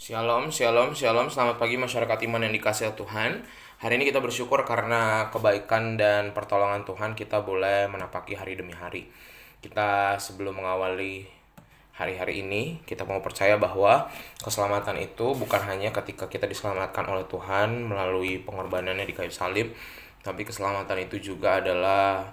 Shalom, shalom, shalom. Selamat pagi masyarakat iman yang dikasihi Tuhan. Hari ini kita bersyukur karena kebaikan dan pertolongan Tuhan kita boleh menapaki hari demi hari. Kita sebelum mengawali hari-hari ini, kita mau percaya bahwa keselamatan itu bukan hanya ketika kita diselamatkan oleh Tuhan melalui pengorbanannya di kayu salib, tapi keselamatan itu juga adalah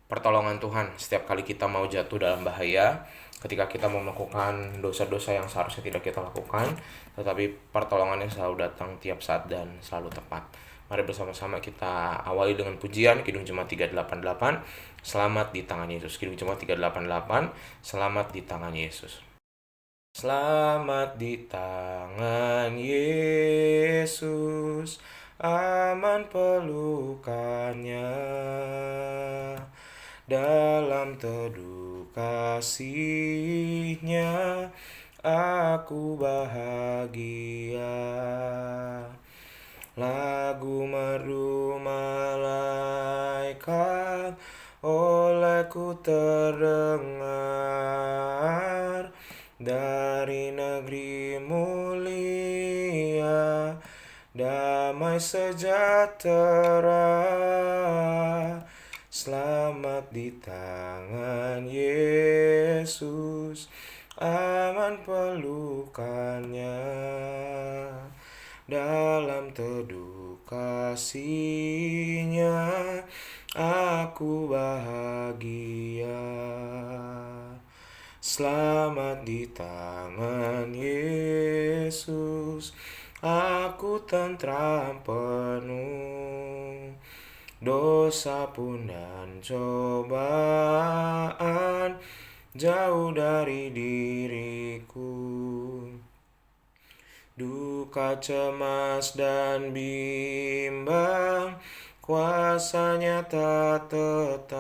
pertolongan Tuhan setiap kali kita mau jatuh dalam bahaya, ketika kita mau melakukan dosa-dosa yang seharusnya tidak kita lakukan, tetapi pertolongannya selalu datang tiap saat dan selalu tepat. Mari bersama-sama kita awali dengan pujian Kidung Jemaat 388, Selamat di tangan Yesus. Kidung Jemaat 388, Selamat di tangan Yesus. Selamat di tangan Yesus, aman pelukannya. Dalam teduh kasih-Nya, aku bahagia. Lagu merdu malaikat olehku terdengar, dari negeri mulia, damai sejahtera. Selamat di tangan Yesus, aman pelukannya. Dalam teduh kasih-Nya, aku bahagia. Selamat di tangan Yesus, aku tentram penuh. Dosa pun dan cobaan jauh dari diriku. Duka, cemas, dan bimbang, kuasanya tak tetap.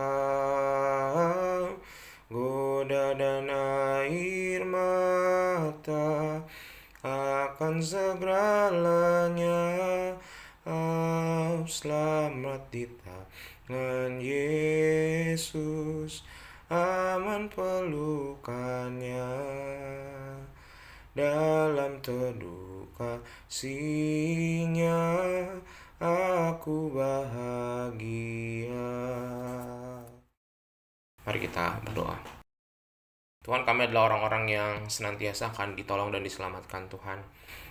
Goda dan air mata akan segera lenyap. Selamat di tangan Yesus, aman pelukannya. Dalam teduh kasih-Nya, aku bahagia. Mari kita berdoa. Tuhan, kami adalah orang-orang yang senantiasa akan ditolong dan diselamatkan Tuhan.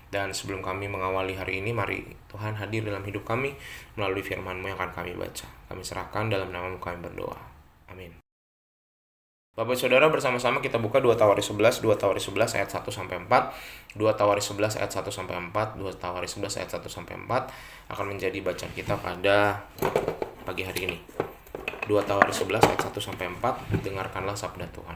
Dan sebelum kami mengawali hari ini, mari Tuhan hadir dalam hidup kami melalui firman-Mu yang akan kami baca. Kami serahkan dalam nama-Mu kami berdoa. Amin. Bapak Saudara, bersama-sama kita buka 2 Tawaris 11, 2 Tawaris 11 ayat 1 sampai 4, 2 Tawaris 11 ayat 1 sampai 4, 2 Tawaris 11 ayat 1 sampai 4 akan menjadi bacaan kita pada pagi hari ini. 2 Tawaris 11 ayat 1 sampai 4, dengarkanlah sabda Tuhan.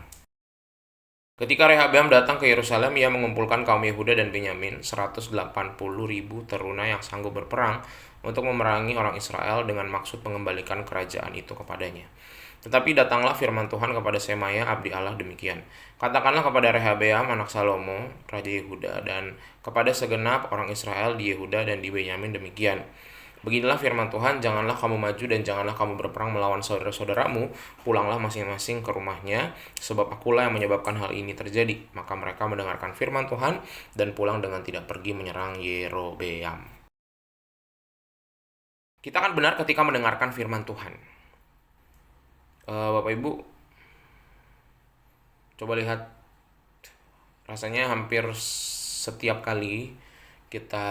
Ketika Rehabeam datang ke Yerusalem, ia mengumpulkan kaum Yehuda dan Benyamin, 180.000 teruna yang sanggup berperang untuk memerangi orang Israel dengan maksud mengembalikan kerajaan itu kepadanya. Tetapi datanglah firman Tuhan kepada Semaya abdi Allah demikian. Katakanlah kepada Rehabeam anak Salomo, raja Yehuda, dan kepada segenap orang Israel di Yehuda dan di Benyamin demikian. Beginilah firman Tuhan, janganlah kamu maju dan janganlah kamu berperang melawan saudara-saudaramu, pulanglah masing-masing ke rumahnya, sebab akulah yang menyebabkan hal ini terjadi. Maka mereka mendengarkan firman Tuhan dan pulang dengan tidak pergi menyerang Yerobeam. Kita akan benar ketika mendengarkan firman Tuhan. Bapak Ibu, coba lihat, rasanya hampir setiap kali kita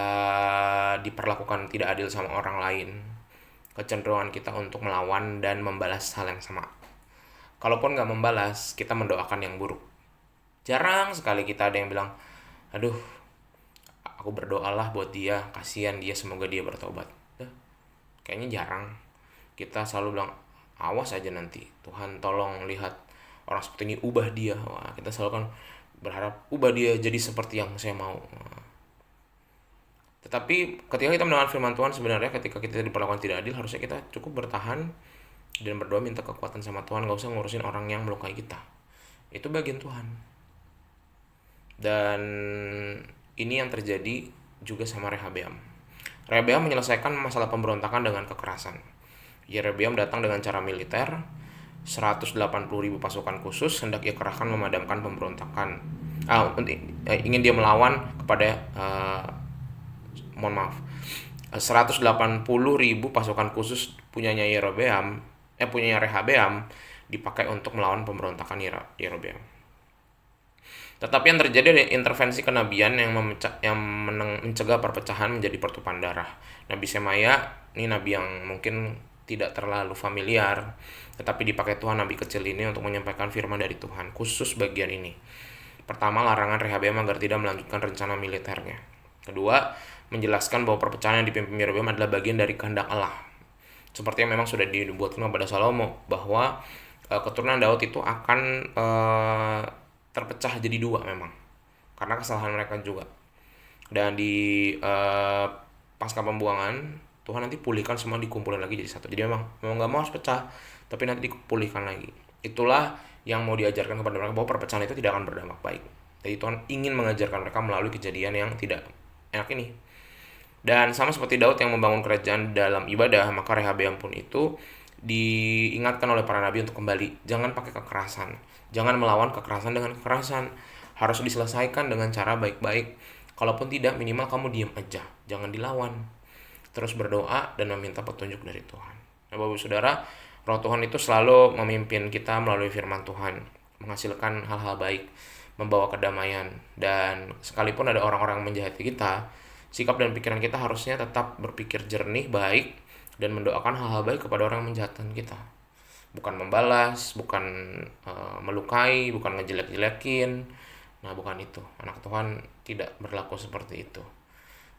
diperlakukan tidak adil sama orang lain, kecenderungan kita untuk melawan dan membalas hal yang sama. Kalaupun nggak membalas, kita mendoakan yang buruk. Jarang sekali kita ada yang bilang, aduh, aku berdoalah buat dia, kasihan dia, semoga dia bertobat. Kayaknya jarang. Kita selalu bilang, awas aja nanti, Tuhan tolong lihat orang seperti ini, ubah dia. Wah, kita selalu kan berharap ubah dia jadi seperti yang saya mau. Tetapi ketika kita mendengar firman Tuhan, sebenarnya ketika kita diperlakukan tidak adil, harusnya kita cukup bertahan dan berdoa minta kekuatan sama Tuhan. Gak usah ngurusin orang yang melukai kita. Itu bagian Tuhan. Dan ini yang terjadi juga sama Rehabeam. Rehabeam menyelesaikan masalah pemberontakan dengan kekerasan. Yerobeam datang dengan cara militer, 180.000 pasukan khusus hendak ia kerahkan memadamkan pemberontakan. ingin dia melawan kepada mohon maaf 180.000 pasukan khusus punyanya Rehabeam dipakai untuk melawan pemberontakan Yerobeam. Tetapi yang terjadi adalah intervensi kenabian yang mencegah perpecahan menjadi pertumpahan darah. Nabi Semaya ini nabi yang mungkin tidak terlalu familiar, tetapi dipakai Tuhan nabi kecil ini untuk menyampaikan firman dari Tuhan khusus bagian ini. Pertama, larangan Rehabeam agar tidak melanjutkan rencana militernya. Kedua, menjelaskan bahwa perpecahan yang dipimpin Yerobeam adalah bagian dari kehendak Allah. Seperti yang memang sudah dibuatkan kepada Salomo, bahwa keturunan Daud itu akan terpecah jadi dua memang, karena kesalahan mereka juga. Dan di pasca pembuangan, Tuhan nanti pulihkan semua, dikumpulkan lagi jadi satu. Jadi memang nggak mau harus pecah, tapi nanti dipulihkan lagi. Itulah yang mau diajarkan kepada mereka, bahwa perpecahan itu tidak akan berdampak baik. Jadi Tuhan ingin mengajarkan mereka melalui kejadian yang tidak enak ini. Dan sama seperti Daud yang membangun kerajaan dalam ibadah, maka Rehabeam pun itu diingatkan oleh para nabi untuk kembali. Jangan pakai kekerasan, jangan melawan kekerasan dengan kekerasan, harus diselesaikan dengan cara baik-baik. Kalaupun tidak, minimal kamu diam aja, jangan dilawan. Terus berdoa dan meminta petunjuk dari Tuhan. Nah, Bapak Saudara, Roh Tuhan itu selalu memimpin kita melalui firman Tuhan, menghasilkan hal-hal baik, membawa kedamaian. Dan sekalipun ada orang-orang yang menjahati kita, sikap dan pikiran kita harusnya tetap berpikir jernih, baik, dan mendoakan hal-hal baik kepada orang yang menjahatkan kita. Bukan membalas, bukan melukai, bukan ngejelek-jelekin. Nah, bukan itu. Anak Tuhan tidak berlaku seperti itu.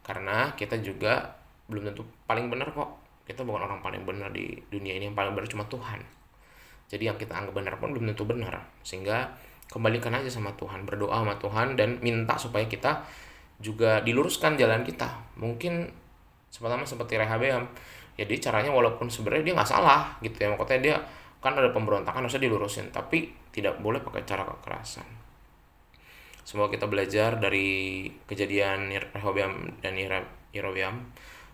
Karena kita juga belum tentu paling benar kok. Kita bukan orang paling benar di dunia ini. Yang paling benar cuma Tuhan. Jadi yang kita anggap benar pun belum tentu benar. Sehingga kembalikan aja sama Tuhan, berdoa sama Tuhan, dan minta supaya kita juga diluruskan jalan kita. Mungkin seperti Rehabeam, ya dia caranya walaupun sebenarnya dia nggak salah gitu ya, maksudnya dia kan ada pemberontakan harusnya dilurusin, tapi tidak boleh pakai cara kekerasan. Semoga kita belajar dari kejadian Rehabeam dan Yerobeam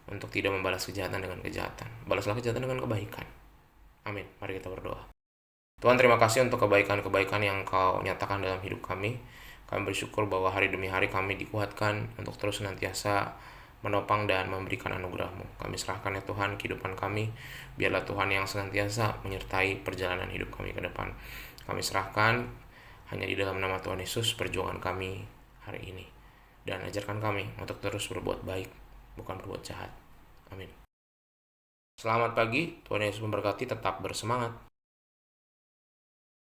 untuk tidak membalas kejahatan dengan kejahatan. Balaslah kejahatan dengan kebaikan. Amin. Mari kita berdoa. Tuhan, terima kasih untuk kebaikan-kebaikan yang Kau nyatakan dalam hidup kami. Kami bersyukur bahwa hari demi hari kami dikuatkan untuk terus senantiasa menopang dan memberikan anugerah-Mu. Kami serahkan ya Tuhan kehidupan kami. Biarlah Tuhan yang senantiasa menyertai perjalanan hidup kami ke depan. Kami serahkan hanya di dalam nama Tuhan Yesus perjuangan kami hari ini. Dan ajarkan kami untuk terus berbuat baik, bukan berbuat jahat. Amin. Selamat pagi, Tuhan Yesus memberkati, tetap bersemangat.